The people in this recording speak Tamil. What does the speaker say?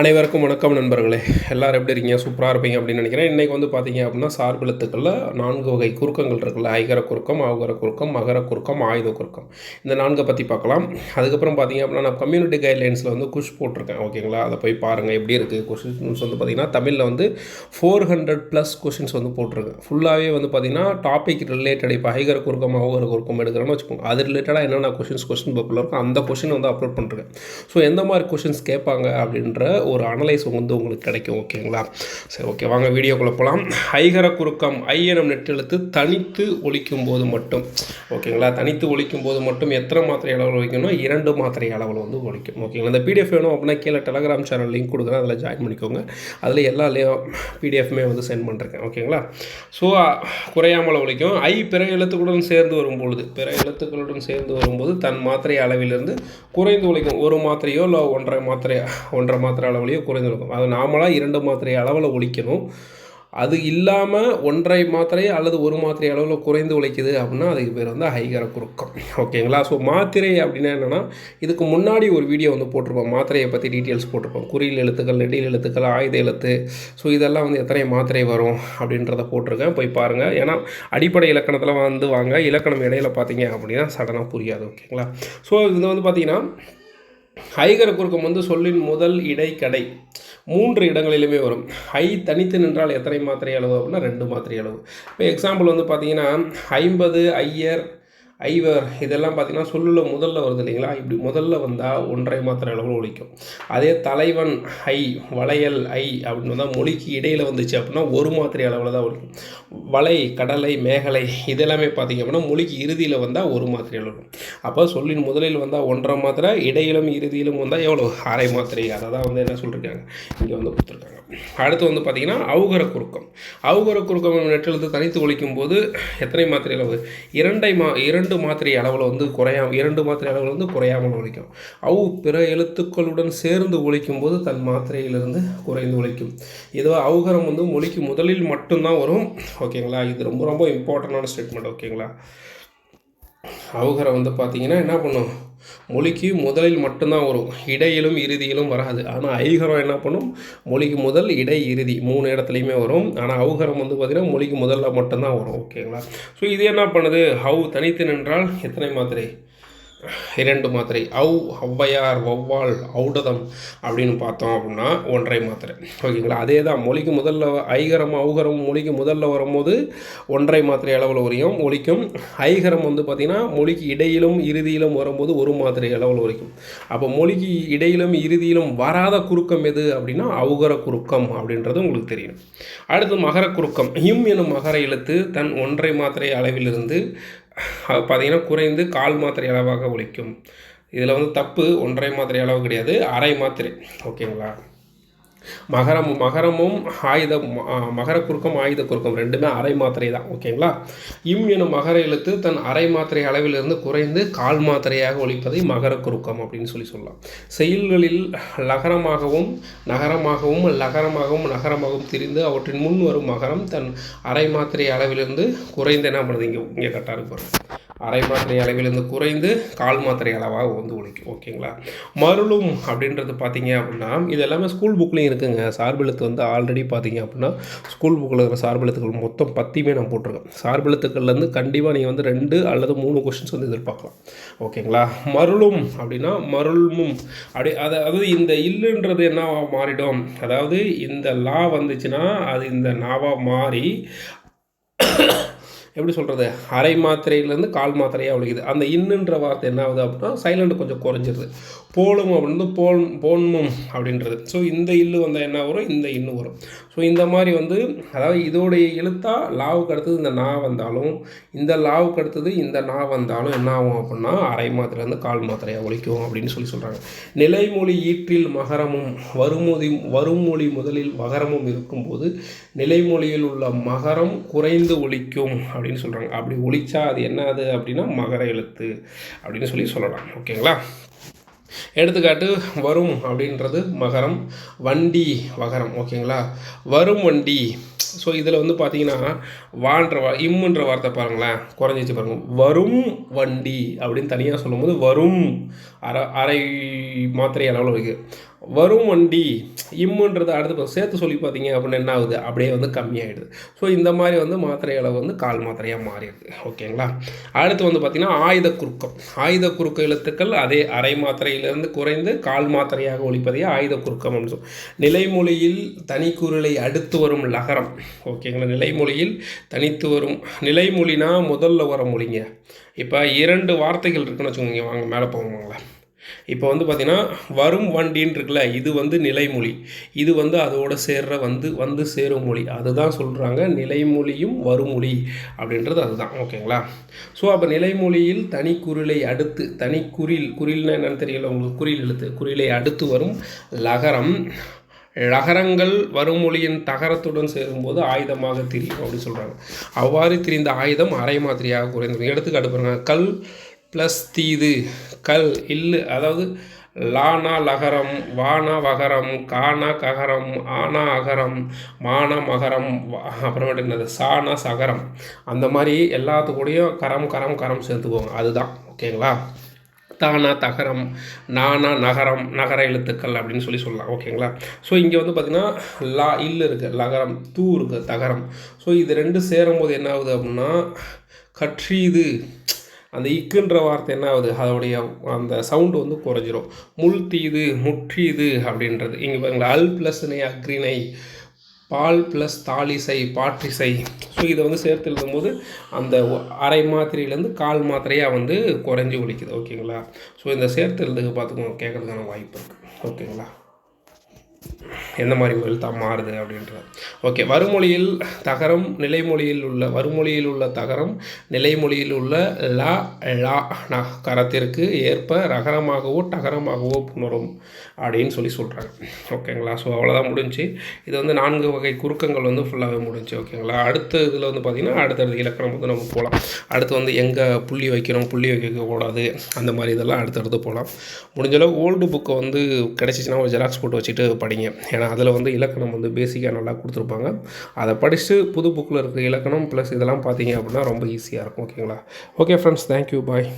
அனைவருக்கும் வணக்கம் நண்பர்களே. எல்லாரும் எப்படி இருக்கீங்க? சூப்பராக இருப்பீங்க அப்படின்னு நினைக்கிறேன். இன்றைக்கி வந்து பார்த்தீங்க அப்படின்னா சார்பெழுத்துக்களில் 4 வகை குறுக்கங்கள் இருக்குல்ல. ஐகர குறுக்கம், அவுகர குறுக்கம், மகர குறுக்கம், ஆயுத குறுக்கம். இந்த 4 பற்றி பார்க்கலாம். அதுக்கப்புறம் பார்த்தீங்க அப்படின்னா நான் கம்யூனிட்டி கைட்லைன்ஸில் வந்து குஷ் போட்டிருக்கேன். ஓகேங்களா? அதை போய் பாருங்கள் எப்படி இருக்குது. கொஷின்ஸ் வந்து பார்த்திங்கன்னா தமிழில் வந்து 400+ கொஷின்ஸ் வந்து போட்டிருக்கேன். ஃபுல்லாகவே வந்து பார்த்திங்கன்னா டாபிக் ரிலேட்டட். இப்போ ஐகர குறுக்கம், அவுகர குறுக்கம் எடுக்கிறோன்னு வச்சுக்கோங்க. அது ரிலேட்டடாக என்னென்ன கொஷின் புக்கில் இருக்கும் அந்த கொஷின் வந்து அப்லோட் பண்ணிருக்கேன். ஸோ எந்த மாதிரி கொஷின்ஸ் கேட்பாங்க அப்படின்ற ஒரு அனலைஸ் வந்து உங்களுக்கு கிடைக்கும். ஓகேங்களா? சரி, ஓகே, வாங்க வீடியோக்குள்ளே போகலாம். ஐகர குறுக்கம் ஐ எனும் நெட்டெழுத்து தனித்து ஒலிக்கும் போது மட்டும், ஓகேங்களா, தனித்து ஒலிக்கும் போது மட்டும் எத்தனை மாத்திரை அளவில் ஒலிக்கணும்? 2 மாத்திரை அளவில் வந்து ஒலிக்கும். ஓகேங்களா? இந்த பிடிஎஃப் வேணும் அப்படின்னா கீழே டெலகிராம் சேனல் லிங்க் கொடுக்குறேன், அதில் ஜாயின் பண்ணிக்கோங்க. அதில் எல்லா பிடிஎஃப்மே வந்து சென்ட் பண்ணுறேன். ஓகேங்களா? ஸோ குறையாமல் ஒலிக்கும். ஐ பிற எழுத்துக்களுடன் சேர்ந்து வரும்பொழுது தன் மாத்திரை அளவிலிருந்து குறைந்து ஒலிக்கும். ஒரு மாத்திரையோ இல்லை ஒன்றரை மாத்திரை அளவுலையோ குறைந்து ஒலிக்கும். அது நார்மலாக 2 மாத்திரை அளவில் ஒலிக்கணும். அது இல்லாமல் 1.5 மாத்திரை அல்லது 1 மாத்திரை அளவில் குறைந்து ஒலிக்குது அப்படின்னா அதுக்கு பேர் வந்து ஐகர குறுக்கம். ஓகேங்களா? ஸோ மாத்திரை அப்படின்னா என்னென்னா, இதுக்கு முன்னாடி ஒரு வீடியோ வந்து போட்டிருப்போம். மாத்திரையை பற்றி டீட்டெயில்ஸ் போட்டிருப்போம். குறியில் எழுத்துக்கள், நெடில் எழுத்துக்கள், ஆயுத எழுத்து, ஸோ இதெல்லாம் வந்து எத்தனை மாத்திரை வரும் அப்படின்றத போட்டிருக்கேன், போய் பாருங்கள். ஏன்னா அடிப்படை இலக்கணத்தில் வந்து வாங்க, இலக்கணம் இடையில பார்த்தீங்க அப்படின்னா சடனாக புரியாது. ஓகேங்களா? ஸோ இது வந்து பார்த்திங்கன்னா ஐகர குறுக்கம் வந்து சொல்லின் முதல் இடை கடை 3 இடங்களிலுமே வரும். ஐ தனித்து நின்றால் எத்தனை மாத்திரை அளவு அப்படின்னா 2 மாத்திரை அளவு. இப்போ எக்ஸாம்பிள் வந்து பார்த்தீங்கன்னா 50, ஐயர், ஐவர் இதெல்லாம் பார்த்திங்கன்னா சொல்லில் முதல்ல வருது இல்லைங்களா? இப்படி முதல்ல வந்தால் 1.5 மாத்திரை அளவில் ஒலிக்கும். அதே தலைவன் ஐ, வளையல் ஐ அப்படின்னு வந்தால் மொழிக்கு இடையில் வந்துச்சு அப்படின்னா 1 மாத்திரை அளவில் தான் ஒலிக்கும். வலை, கடலை, மேகலை இதெல்லாமே பார்த்திங்க அப்படின்னா மொழிக்கு இறுதியில் வந்தால் 1 மாத்திரை அளவு இருக்கும். அப்போ சொல்லின் முதலில் வந்தால் 1.5 மாத்திரை, இடையிலும் இறுதியிலும் வந்தால் எவ்வளோ? அரை மாத்திரை. அதை தான் வந்து என்ன சொல்லியிருக்காங்க இங்கே வந்து கொடுத்துருக்காங்க. அடுத்து வந்து பார்த்திங்கன்னா அவுகர குறுக்கம். அவுகர குறுக்கம் நெட்டெழுத்து தனித்து ஒலிக்கும் போது எத்தனை மாத்திரை அளவு? 2 மாத்திரை அளவில் வந்து 2 மாத்திரை அளவில் வந்து குறையாமல் ஒலிக்கும். பிற எழுத்துக்களுடன் சேர்ந்து ஒலிக்கும் போது தன் மாத்திரையிலிருந்து குறைந்து ஒலிக்கும். இதுவோ அவுகரம் வந்து மொழிக்கு முதலில் மட்டும்தான் வரும். ஓகேங்களா? இது ரொம்ப ரொம்ப இம்பார்ட்டண்டான ஸ்டேட்மெண்ட். ஓகேங்களா? அவுகரம் வந்து பார்த்திங்கன்னா என்ன பண்ணும்? மொழிக்கு முதலில் மட்டும்தான் வரும், இடையிலும் இறுதியிலும் வராது. ஆனால் ஐகரம் என்ன பண்ணும்? மொழிக்கு முதல், இடை, இறுதி 3 இடத்துலையுமே வரும். ஆனால் அவுகரம் வந்து பார்த்திங்கன்னா மொழிக்கு முதல்ல மட்டும்தான் வரும். ஓகேங்களா? ஸோ இது என்ன பண்ணுது? தனித்து நின்றால் எத்தனை மாத்திரை? 2 மாத்திரை. ஔவையார், வௌவால், ஔடதம் அப்படின்னு பார்த்தோம் அப்படின்னா 1.5 மாத்திரை. ஓகேங்களா? அதே தான் மொழிக்கு முதல்ல ஐகரம் அவுகரம் மொழிக்கு முதல்ல வரும்போது 1.5 மாத்திரை அளவில் ஒலிக்கும். ஐகரம் வந்து பார்த்திங்கன்னா மொழிக்கு இடையிலும் இறுதியிலும் வரும்போது 1 மாத்திரை அளவில் ஒலிக்கும். அப்போ மொழிக்கு இடையிலும் இறுதியிலும் வராத குறுக்கம் எது அப்படின்னா அவுகர குறுக்கம் அப்படின்றது உங்களுக்கு தெரியும். அடுத்து மகர குறுக்கம். எனும் மகர எழுத்து தன் 1.5 மாத்திரை அளவிலிருந்து பார்த்திங்கன்னா குறைந்து 1/4 மாத்திரை அளவாக ஒலிக்கும். இதில் வந்து தப்பு, 1.5 மாத்திரை அளவு கிடையாது, அரை மாத்திரை. ஓகேங்களா? மகரமும் மகர குறுக்கம், ஆயுத குறுக்கம் ரெண்டுமே அரை மாத்திரை தான். ஓகேங்களா? எனும் மகர எழுத்து தன் அரை மாத்திரை அளவிலிருந்து குறைந்து 1/4 மாத்திரையாக ஒலிப்பதை மகர குறுக்கம் அப்படின்னு சொல்லலாம். செயல்களில் லகரமாகவும் நகரமாகவும் திரிந்து அவற்றின் முன் வரும் மகரம் தன் அரை மாத்திரை அளவிலிருந்து குறைந்து என்ன பண்ணுது? இங்கே கரெக்டாக இருக்கு. அரை மாத்திரை அளவிலிருந்து குறைந்து 1/4 மாத்திரை அளவாக வந்து ஒலிக்கும். ஓகேங்களா? மருளும் அப்படின்றது பார்த்தீங்க அப்படின்னா இது எல்லாமே ஸ்கூல் புக்லேயும் இருக்குங்க. சார்பெழுத்து வந்து ஆல்ரெடி பார்த்தீங்க அப்படின்னா ஸ்கூல் புக்கில் இருக்கிற சார்பெழுத்துக்கள் மொத்தம் 10 நான் போட்டிருக்கேன். சார்பெழுத்துக்கள்லேருந்து கண்டிப்பாக நீங்கள் வந்து 2 அல்லது 3 கொஷின்ஸ் வந்து எதிர்பார்க்கலாம். ஓகேங்களா? மருளும் அப்படின்னா மருள்மும் அப்படி அதாவது இந்த இல்லுன்றது என்னவா மாறிடும்? அதாவது இந்த லா வந்துச்சுன்னா அது இந்த நாவாக மாறி எப்படி சொல்கிறது, அரை மாத்திரையிலேருந்து 1/4 மாத்திரையாக ஒலிக்குது. அந்த இன்னுன்ற வார்த்தை என்ன ஆகுது அப்படின்னா சைலண்ட் கொஞ்சம் குறைஞ்சிருது. போலும் அப்படின்னு போன்மும் அப்படின்றது. ஸோ இந்த இல்லு வந்தால் என்ன வரும்? இந்த இன்னும் வரும். ஸோ இந்த மாதிரி வந்து அதாவது இதோடைய எழுத்தா லாவுக்கு அடுத்தது இந்த நா வந்தாலும், இந்த லாவுக்கு அடுத்தது இந்த நா வந்தாலும் என்ன ஆகும் அப்படின்னா அரை மாத்திரைலேருந்து 1/4 மாத்திரையாக ஒலிக்கும் அப்படின்னு சொல்கிறாங்க. நிலைமொழி ஈற்றில் மகரமும் வருமொழி முதலில் மகரமும் இருக்கும்போது நிலைமொழியில் உள்ள மகரம் குறைந்து ஒலிக்கும் அப்படின்னு சொல்கிறாங்க. அப்படி ஒலிச்சா அது என்னது அப்படின்னா மகர எழுத்து அப்படின்னு சொல்லலாம். ஓகேங்களா? எடுத்துக்காட்டு வரும் அப்படின்றது மகரம், வண்டி வகரம். ஓகேங்களா? வரும் வண்டி. ஸோ இதில் வந்து பார்த்தீங்கன்னா இம்முன்ற வார்த்தை பாருங்களேன், குறைஞ்சிச்சு பாருங்கள். வரும் வண்டி அப்படின்னு தனியாக சொல்லும்போது வரும் அரை மாத்திரை அளவில் இருக்குது. வரும் வண்டி இம்முன்றது அடுத்து சேர்த்து சொல்லி பார்த்தீங்க அப்படின்னு என்ன ஆகுது, அப்படியே வந்து கம்மியாகிடுது. ஸோ இந்த மாதிரி வந்து மாத்திரை அளவு வந்து கால் மாத்திரையாக மாறிடுது. ஓகேங்களா. அடுத்து வந்து பார்த்திங்கன்னா ஆயுத குறுக்கம். ஆயுத குறுக்க எழுத்துக்கள் அதே அரை மாத்திரையிலிருந்து குறைந்து கால் மாத்திரையாக ஒலிப்பதையே ஆயுத குறுக்கம் அப்படின்னு சொல்லுவோம். நிலைமொழியில் தனிக்குறிலை அடுத்து வரும் லகரம். ஓகேங்களா. நிலைமொழியில் தனித்து வரும் நிலைமொழினா முதல்ல வர மொழிங்க. இப்போ 2 வார்த்தைகள் இருக்குன்னு வச்சுக்கோங்க. வாங்க மேலே போவாங்களா. இப்போ வந்து பார்த்திங்கன்னா வரும் வண்டின்னு இருக்குல்ல, இது வந்து நிலைமொழி. இது வந்து அதோட சேர்ற வந்து சேரும் மொழி. அதுதான் சொல்கிறாங்க நிலைமொழியும் வருமொழி அப்படின்றது அதுதான். ஓகேங்களா. ஸோ அப்போ நிலைமொழியில் தனிக்குறிலை அடுத்து குறில்னா என்னென்னு தெரியல உங்களுக்கு. குறில் எழுத்து குறிலை அடுத்து வரும் லகரம். லகரங்கள் வருமொழியின் தகரத்துடன் சேரும்போது ஆயுதமாக திரியும் அப்படின்னு சொல்கிறாங்க. அவ்வாறு திரிந்த ஆயுதம் அரை மாதிரியாக குறைந்து. எடுத்துக்காட்டு பாருங்க. கல் ப்ளஸ் தீது கல் இல்லு, அதாவது லானா லகரம், வானா வகரம், கானா ககரம், ஆனா அகரம், மானா மகரம், அப்புறமேட்டு என்னது சானா சகரம். அந்த மாதிரி எல்லாத்துக்கூடையும் கரம் கரம் கரம் சேர்த்துக்குவோங்க. அதுதான். ஓகேங்களா. தானா தகரம், நானா நகரம், நகர எழுத்துக்கள் அப்படின்னு சொல்லலாம். ஓகேங்களா. ஸோ இங்கே வந்து பார்த்திங்கன்னா லா இல்லு இருக்குது, லகரம், தூ இருக்குது, தகரம். ஸோ இது 2 சேரும்போது என்ன ஆகுது அப்படின்னா கற்றீது. அந்த இக்குன்ற வார்த்தை என்ன ஆகுது, அதோடைய அந்த சவுண்டு வந்து குறைஞ்சிரும். முள் தீது, முற்றீது அப்படின்றது. இங்கே பாருங்களா. அல் ப்ளஸ்னை அக்ரிணை, பால் ப்ளஸ் தாலிசை பாற்றிசை. ஸோ இதை வந்து சேர்த்து எழுதும்போது அந்த அரை மாத்திரையிலேருந்து கால் மாத்திரையாக வந்து குறைஞ்சி ஒலிக்குது. ஓகேங்களா. ஸோ இந்த சேர்த்து எழுதுக்கு பார்த்துக்கோங்க, கேட்குறதுக்கான வாய்ப்பு இருக்குது. ஓகேங்களா. எந்த மாதிரி எழுத்தாக மாறுது அப்படின்றது. ஓகே. வருமொழியில் தகரம், நிலைமொழியில் உள்ள வருமொழியில் உள்ள தகரம் நிலைமொழியில் உள்ள லா லா கரத்திற்கு ஏற்ப ரகரமாகவோ டகரமாகவோ புணரும் அப்படின்னு சொல்கிறாங்க. ஓகேங்களா. ஸோ அவ்வளோதான் முடிஞ்சு. இது வந்து 4 வகை குறுக்கங்கள் வந்து ஃபுல்லாகவே முடிஞ்சு. ஓகேங்களா. அடுத்த இதில் வந்து பார்த்திங்கன்னா அடுத்தடுத்த இலக்கணம் வந்து நம்ம போகலாம். அடுத்து வந்து எங்கே புள்ளி வைக்கணும், புள்ளி வைக்கக்கூடாது, அந்த மாதிரி இதெல்லாம் அடுத்தடுத்து போகலாம். முடிஞ்சளவு ஓல்டு புக்கை வந்து கிடச்சிச்சின்னா ஒரு ஜெராக்ஸ் போட்டு வச்சுட்டு படிங்க. ஏன்னா அதில் வந்து இலக்கணம் வந்து பேசிக்காக நல்லா கொடுத்துருப்பாங்க. அதை படித்து புது புக்கில் இருக்கிற இலக்கணம் ப்ளஸ் இதெல்லாம் பார்த்தீங்க அப்படின்னா ரொம்ப ஈஸியாக இருக்கும். ஓகேங்களா. ஓகே ஃப்ரெண்ட்ஸ், தேங்க்யூ, பாய்.